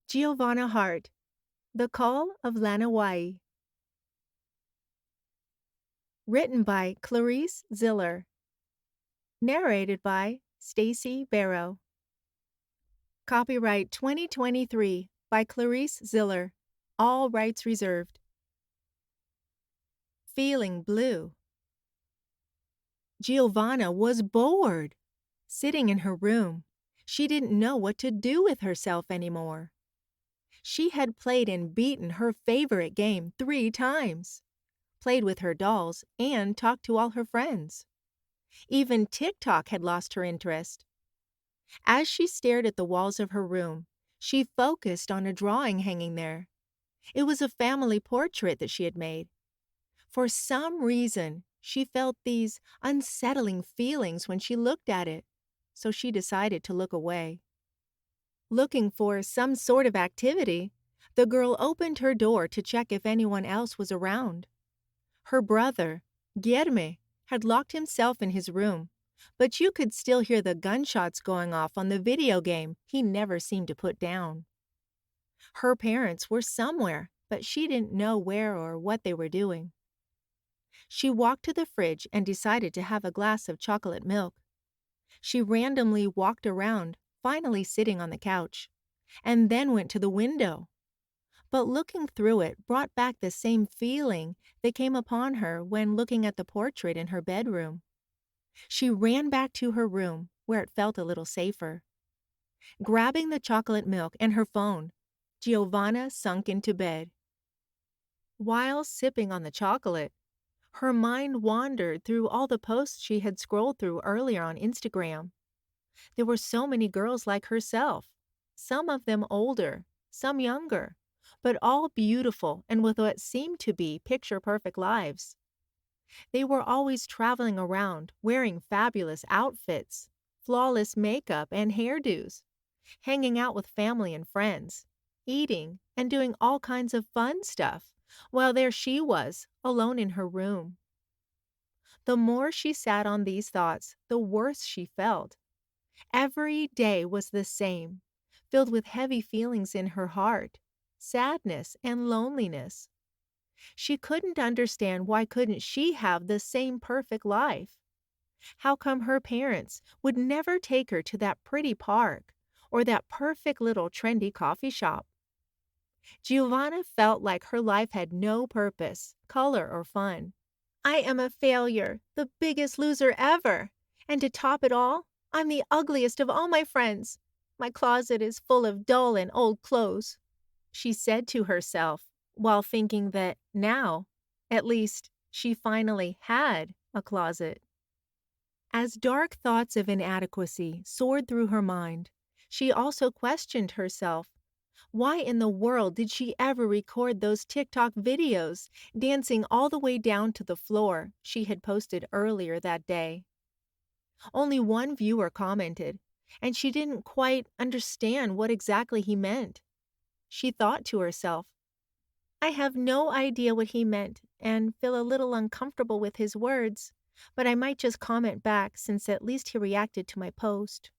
Giovanna Hart, The Call of Lanawai. Written by Clarice Ziller. Narrated by Stacy Berro. Copyright 2023 by Clarice Ziller. All rights reserved. Feeling blue. Giovanna was bored. Sitting in her room, she didn't know what to do with herself anymore. She had played and beaten her favorite game 3 times, played with her dolls, and talked to all her friends. Even TikTok had lost her interest. As she stared at the walls of her room, she focused on a drawing hanging there. It was a family portrait that she had made. For some reason, she felt these unsettling feelings when she looked at it, so she decided to look away. Looking for some sort of activity, the girl opened her door to check if anyone else was around. Her brother, Guillermo, had locked himself in his room, but you could still hear the gunshots going off on the video game he never seemed to put down. Her parents were somewhere, but she didn't know where or what they were doing. She walked to the fridge and decided to have a glass of chocolate milk. She randomly walked around, finally sitting on the couch, and then went to the window. But looking through it brought back the same feeling that came upon her when looking at the portrait in her bedroom. She ran back to her room, where it felt a little safer. Grabbing the chocolate milk and her phone, Giovanna sunk into bed. While sipping on the chocolate, her mind wandered through all the posts she had scrolled through earlier on Instagram. There were so many girls like herself, some of them older, some younger, but all beautiful and with what seemed to be picture-perfect lives. They were always traveling around, wearing fabulous outfits, flawless makeup and hairdos, hanging out with family and friends, eating and doing all kinds of fun stuff, while there she was, alone in her room. The more she sat on these thoughts, the worse she felt. Every day was the same, filled with heavy feelings in her heart, sadness and loneliness. She couldn't understand why couldn't she have the same perfect life? How come her parents would never take her to that pretty park or that perfect little trendy coffee shop? Giovanna felt like her life had no purpose, color, or fun. I am a failure, the biggest loser ever. And to top it all, I'm the ugliest of all my friends. My closet is full of dull and old clothes, she said to herself, while thinking that now, at least, she finally had a closet. As dark thoughts of inadequacy soared through her mind, she also questioned herself. Why in the world did she ever record those TikTok videos, dancing all the way down to the floor she had posted earlier that day? Only one viewer commented, and she didn't quite understand what exactly he meant. She thought to herself, I have no idea what he meant and feel a little uncomfortable with his words, but I might just comment back since at least he reacted to my post.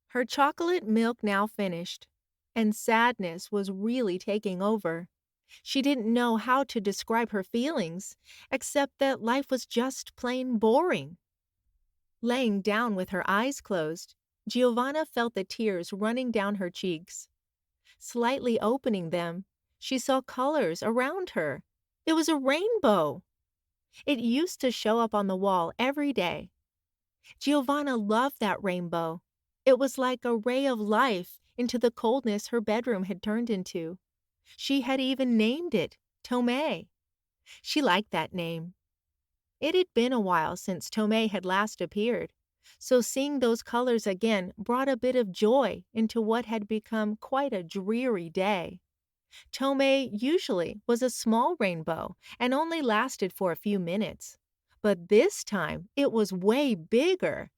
Her chocolate milk now finished, and sadness was really taking over. She didn't know how to describe her feelings, except that life was just plain boring. Laying down with her eyes closed, Giovanna felt the tears running down her cheeks. Slightly opening them, she saw colors around her. It was a rainbow. It used to show up on the wall every day. Giovanna loved that rainbow. It was like a ray of life into the coldness her bedroom had turned into. She had even named it Tomei. She liked that name. It had been a while since Tomei had last appeared, so seeing those colors again brought a bit of joy into what had become quite a dreary day. Tomei usually was a small rainbow and only lasted for a few minutes, but this time it was way bigger,